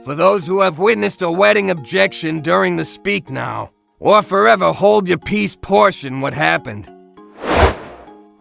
For those who have witnessed a wedding objection during the Speak Now or Forever Hold Your Peace portion, what happened?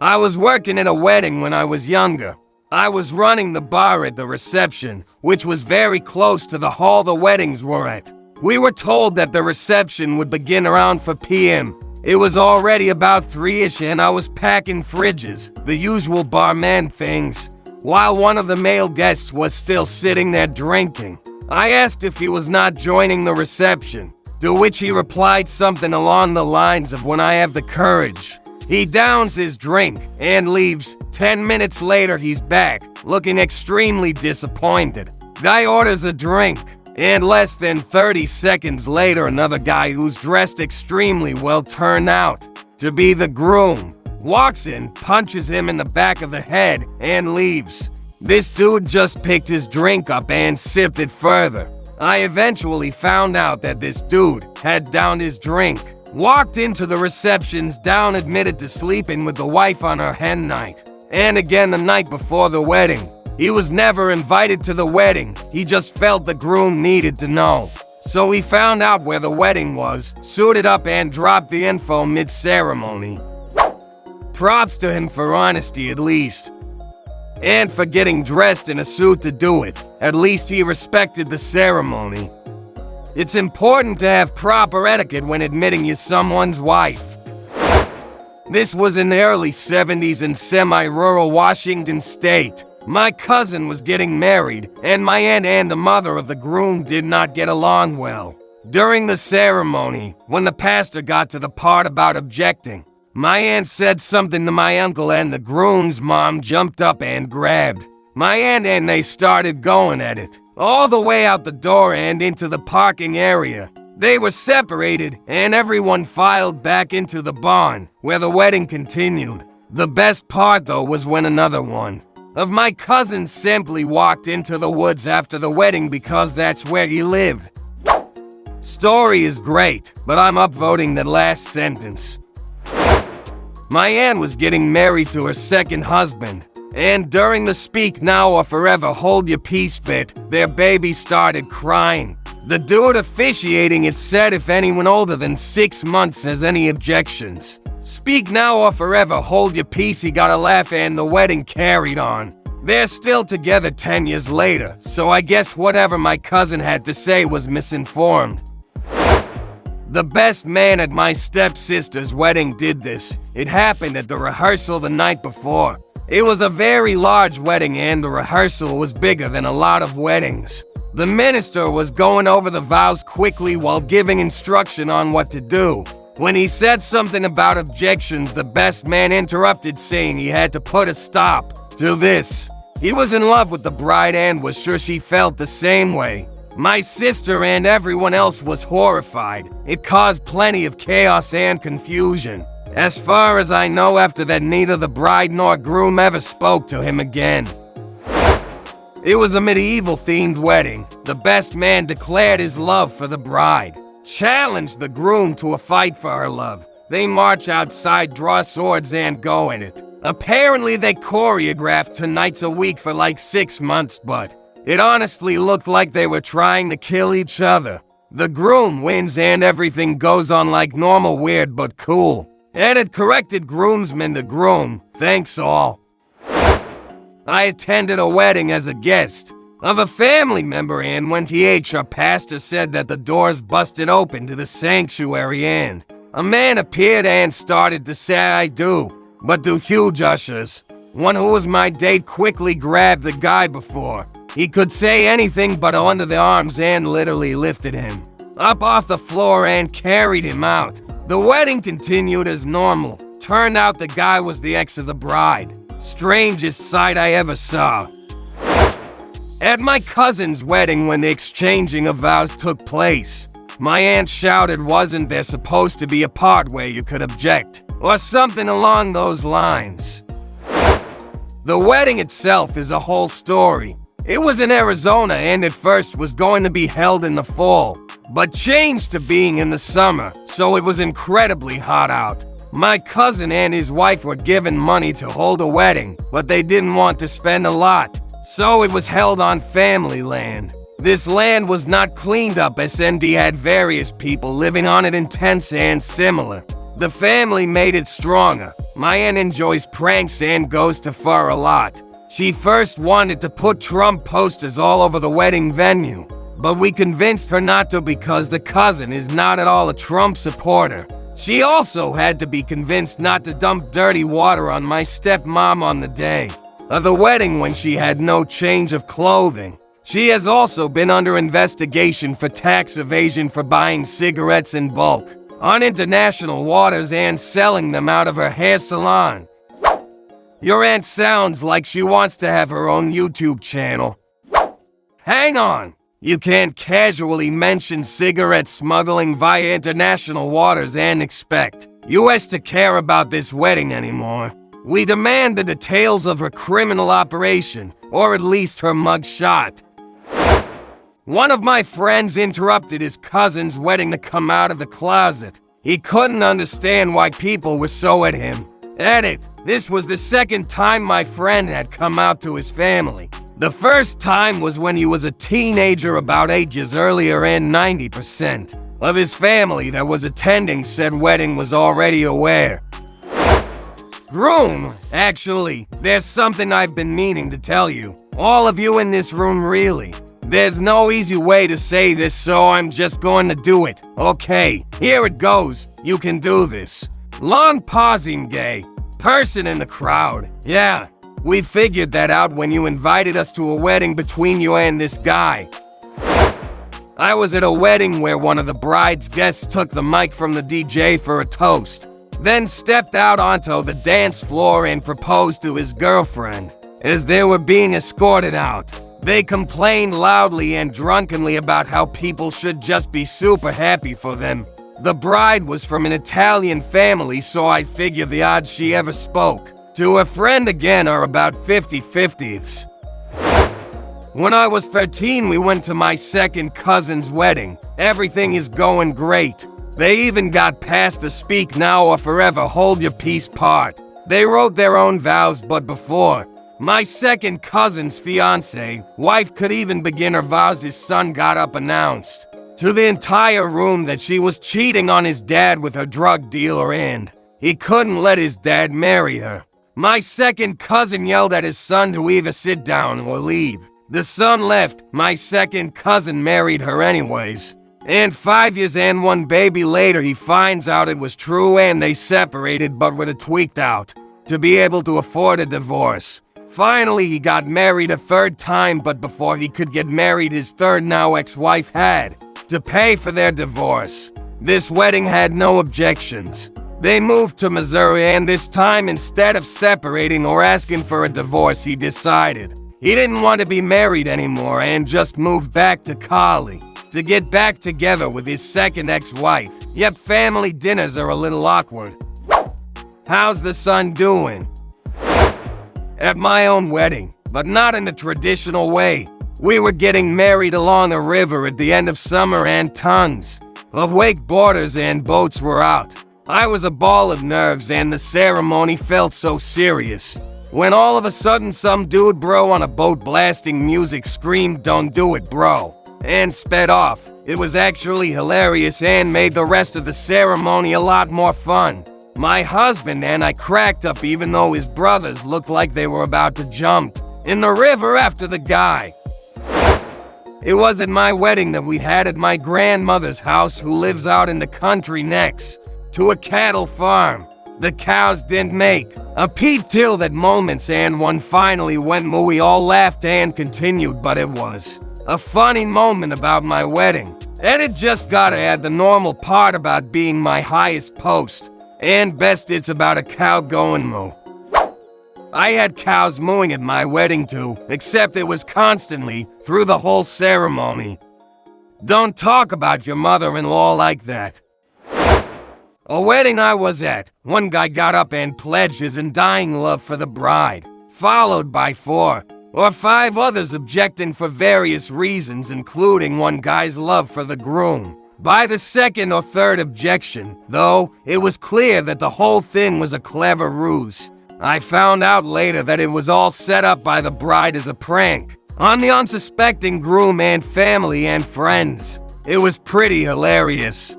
I was working at a wedding when I was younger. I was running the bar at the reception, which was very close to the hall the weddings were at. We were told that the reception would begin around 4 p.m. It was already about 3-ish and I was packing fridges, the usual barman things, while one of the male guests was still sitting there drinking. I asked if he was not joining the reception, to which he replied something along the lines of "when I have the courage." He downs his drink and leaves. 10 minutes later, he's back, looking extremely disappointed. Guy orders a drink, and less than 30 seconds later, another guy who's dressed extremely well turned out to be the groom walks in, punches him in the back of the head, and leaves. This dude just picked his drink up and sipped it further. I eventually found out that this dude had downed his drink, walked into the receptions down, admitted to sleeping with the wife on her hen night, and again the night before the wedding. He was never invited to the wedding, he just felt the groom needed to know. So he found out where the wedding was, suited up and dropped the info mid-ceremony. Props to him for honesty at least. And for getting dressed in a suit to do it. At least he respected the ceremony. It's important to have proper etiquette when admitting you're someone's wife. This was in the early 70s in semi-rural Washington state. My cousin was getting married, and my aunt and the mother of the groom did not get along well. During the ceremony, when the pastor got to the part about objecting, my aunt said something to my uncle and the groom's mom jumped up and grabbed my aunt and they started going at it, all the way out the door and into the parking area. They were separated and everyone filed back into the barn, where the wedding continued. The best part though was when another one of my cousins simply walked into the woods after the wedding because that's where he lived. Story is great, but I'm upvoting that last sentence. My aunt was getting married to her second husband, and during the Speak Now or Forever Hold Your Peace bit, their baby started crying. The dude officiating it said if anyone older than 6 months has any objections, Speak Now or Forever Hold Your Peace. He got a laugh and the wedding carried on. They're still together 10 years later, so I guess whatever my cousin had to say was misinformed. The best man at my stepsister's wedding did this. It happened at the rehearsal the night before. It was a very large wedding and the rehearsal was bigger than a lot of weddings. The minister was going over the vows quickly while giving instruction on what to do. When he said something about objections, the best man interrupted, saying he had to put a stop to this. He was in love with the bride and was sure she felt the same way. My sister and everyone else was horrified. It caused plenty of chaos and confusion. As far as I know, after that, neither the bride nor groom ever spoke to him again. It was a medieval-themed wedding. The best man declared his love for the bride, challenged the groom to a fight for her love. They march outside, draw swords, and go at it. Apparently, they choreographed 2 nights a week for like 6 months, but it honestly looked like they were trying to kill each other. The groom wins and everything goes on like normal, weird but cool. Edit corrected groomsman to groom. Thanks all. I attended a wedding as a guest of a family member, and when our pastor said that the doors busted open to the sanctuary and a man appeared and started to say I do, but do huge ushers. One who was my date quickly grabbed the guy before he could say anything but under the arms and literally lifted him up off the floor and carried him out. The wedding continued as normal. Turned out the guy was the ex of the bride. Strangest sight I ever saw. At my cousin's wedding, when the exchanging of vows took place, my aunt shouted, wasn't there supposed to be a part where you could object? Or something along those lines. The wedding itself is a whole story. It was in Arizona and at first was going to be held in the fall, but changed to being in the summer, so it was incredibly hot out. My cousin and his wife were given money to hold a wedding, but they didn't want to spend a lot, so it was held on family land. This land was not cleaned up as ND had various people living on it intense and similar. The family made it stronger. My aunt enjoys pranks and goes to fur a lot. She first wanted to put Trump posters all over the wedding venue, but we convinced her not to because the cousin is not at all a Trump supporter. She also had to be convinced not to dump dirty water on my stepmom on the day of the wedding when she had no change of clothing. She has also been under investigation for tax evasion for buying cigarettes in bulk on international waters and selling them out of her hair salon. Your aunt sounds like she wants to have her own YouTube channel. Hang on! You can't casually mention cigarette smuggling via international waters and expect US to care about this wedding anymore. We demand the details of her criminal operation, or at least her mugshot. One of my friends interrupted his cousin's wedding to come out of the closet. He couldn't understand why people were so at him. Edit. This was the second time my friend had come out to his family. The first time was when he was a teenager about 8 years earlier, and 90% of his family that was attending said wedding was already aware. Groom, actually, there's something I've been meaning to tell you. All of you in this room, really. There's no easy way to say this, so I'm just going to do it. Okay, here it goes. You can do this. Long pausing gay. Person in the crowd. Yeah. We figured that out when you invited us to a wedding between you and this guy. I was at a wedding where one of the bride's guests took the mic from the DJ for a toast, then stepped out onto the dance floor and proposed to his girlfriend. As they were being escorted out, they complained loudly and drunkenly about how people should just be super happy for them. The bride was from an Italian family, so I figured the odds she ever spoke to a friend again are about 50-50ths. When I was 13, we went to my second cousin's wedding. Everything is going great. They even got past the speak now or forever hold your peace part. They wrote their own vows, but before my second cousin's fiancé, wife could even begin her vows, his son got up announced to the entire room that she was cheating on his dad with her drug dealer and he couldn't let his dad marry her. My second cousin yelled at his son to either sit down or leave. The son left. My second cousin married her anyways. And 5 years and 1 baby later, he finds out it was true and they separated, but with a tweaked out to be able to afford a divorce. Finally, he got married a third time, but before he could get married, his third now ex-wife had to pay for their divorce. This wedding had no objections. They moved to Missouri, and this time, instead of separating or asking for a divorce, he decided he didn't want to be married anymore and just moved back to Cali to get back together with his second ex-wife. Yep, family dinners are a little awkward. How's the son doing? At my own wedding, but not in the traditional way. We were getting married along a river at the end of summer and tons of wakeboarders and boats were out. I was a ball of nerves and the ceremony felt so serious. When all of a sudden some dude bro on a boat blasting music screamed, "Don't do it, bro," and sped off. It was actually hilarious and made the rest of the ceremony a lot more fun. My husband and I cracked up even though his brothers looked like they were about to jump in the river after the guy. It was at my wedding that we had at my grandmother's house, who lives out in the country next to a cattle farm. The cows didn't make a peep till that moments and one finally went moo. We all laughed and continued, but it was a funny moment about my wedding. And it just gotta add the normal part about being my highest post. And best, it's about a cow going moo. I had cows mooing at my wedding too, except it was constantly through the whole ceremony. Don't talk about your mother-in-law like that. A wedding I was at, one guy got up and pledged his undying love for the bride, followed by 4 or 5 others objecting for various reasons, including one guy's love for the groom. By the second or third objection, though, it was clear that the whole thing was a clever ruse. I found out later that it was all set up by the bride as a prank. on the unsuspecting groom and family and friends. It was pretty hilarious.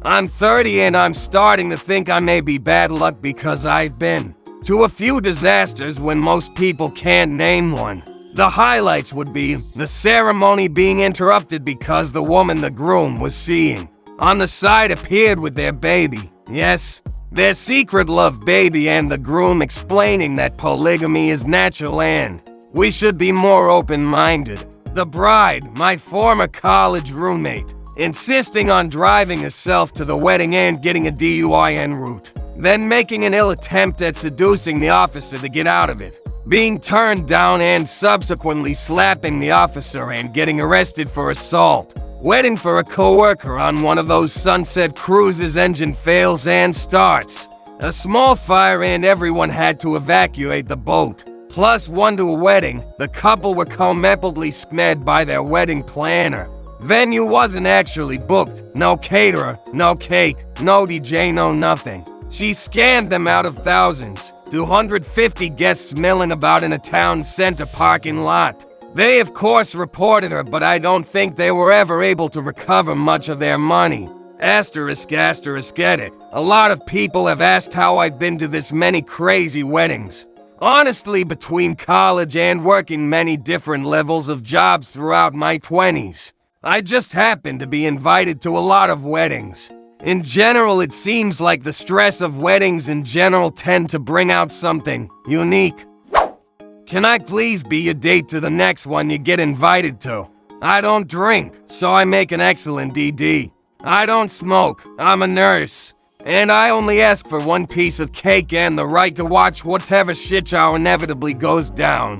I'm 30 and I'm starting to think I may be bad luck because I've been to a few disasters when most people can't name one. The highlights would be the ceremony being interrupted because the woman the groom was seeing on the side appeared with their baby. Yes, their secret love baby, and the groom explaining that polygamy is natural and we should be more open-minded. The bride, my former college roommate, insisting on driving herself to the wedding and getting a DUI en route, then making an ill attempt at seducing the officer to get out of it, being turned down and subsequently slapping the officer and getting arrested for assault, waiting for a coworker on one of those sunset cruises, engine fails and starts, a small fire and everyone had to evacuate the boat, plus one to a wedding. The couple were comedically scared by their wedding planner. Venue wasn't actually booked, no caterer, no cake, no DJ, no nothing. She scammed them out of thousands, 250 guests milling about in a town center parking lot. They of course reported her, but I don't think they were ever able to recover much of their money. Asterisk, edit. A lot of people have asked how I've been to this many crazy weddings. Honestly, between college and working many different levels of jobs throughout my 20s, I just happened to be invited to a lot of weddings. In general, it seems like the stress of weddings in general tend to bring out something unique. Can I please be your date to the next one you get invited to? I don't drink, so I make an excellent DD. I don't smoke, I'm a nurse. And I only ask for one piece of cake and the right to watch whatever shit show inevitably goes down.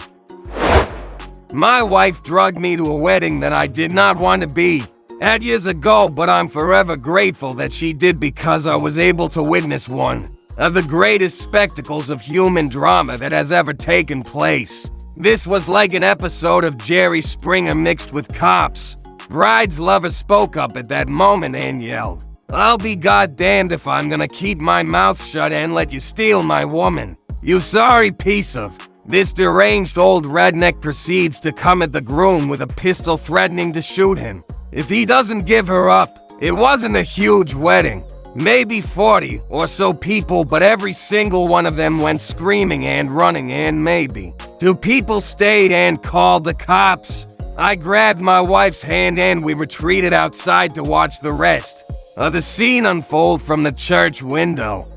My wife drugged me to a wedding that I did not want to be at years ago, but I'm forever grateful that she did because I was able to witness one of the greatest spectacles of human drama that has ever taken place. This was like an episode of Jerry Springer mixed with Cops. Bride's lover spoke up at that moment and yelled, "I'll be goddamned if I'm gonna keep my mouth shut and let you steal my woman. You sorry piece of..." This deranged old redneck proceeds to come at the groom with a pistol, threatening to shoot him if he doesn't give her up. It wasn't a huge wedding, maybe 40 or so people, but every single one of them went screaming and running, and maybe 2 people stayed and called the cops. I grabbed my wife's hand and we retreated outside to watch the rest of the scene unfold from the church window.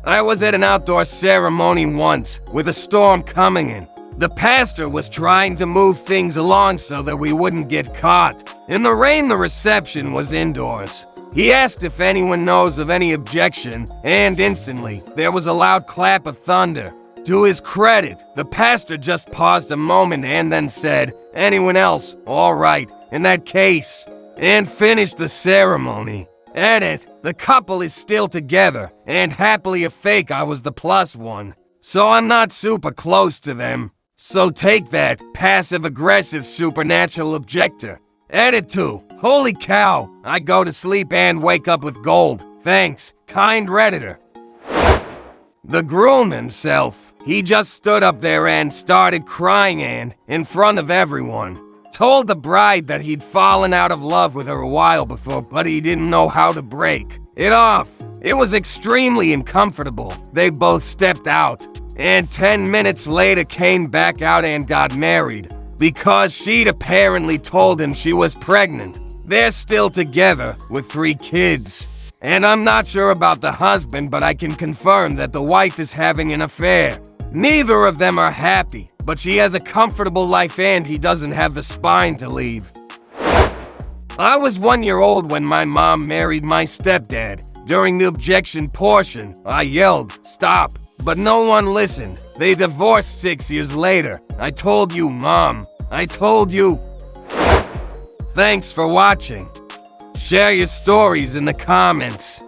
I was at an outdoor ceremony once, with a storm coming in. The pastor was trying to move things along so that we wouldn't get caught. In the rain, the reception was indoors. He asked if anyone knows of any objection, and instantly, there was a loud clap of thunder. To his credit, the pastor just paused a moment and then said, "Anyone else? All right, in that case," and finished the ceremony. Edit, the couple is still together, and happily a fake I was the plus one, so I'm not super close to them. So take that, passive-aggressive supernatural objector. Edit 2, holy cow, I go to sleep and wake up with gold. Thanks, kind Redditor. The groom himself, he just stood up there and started crying and, in front of everyone, told the bride that he'd fallen out of love with her a while before, but he didn't know how to break it off. It was extremely uncomfortable. They both stepped out, and 10 minutes later came back out and got married, because she'd apparently told him she was pregnant. They're still together, with 3 kids. And I'm not sure about the husband, but I can confirm that the wife is having an affair. Neither of them are happy, but she has a comfortable life and he doesn't have the spine to leave. I was 1 year old when my mom married my stepdad. During the objection portion, I yelled, "Stop!" But no one listened. They divorced 6 years later. I told you, Mom. I told you. Thanks for watching. Share your stories in the comments.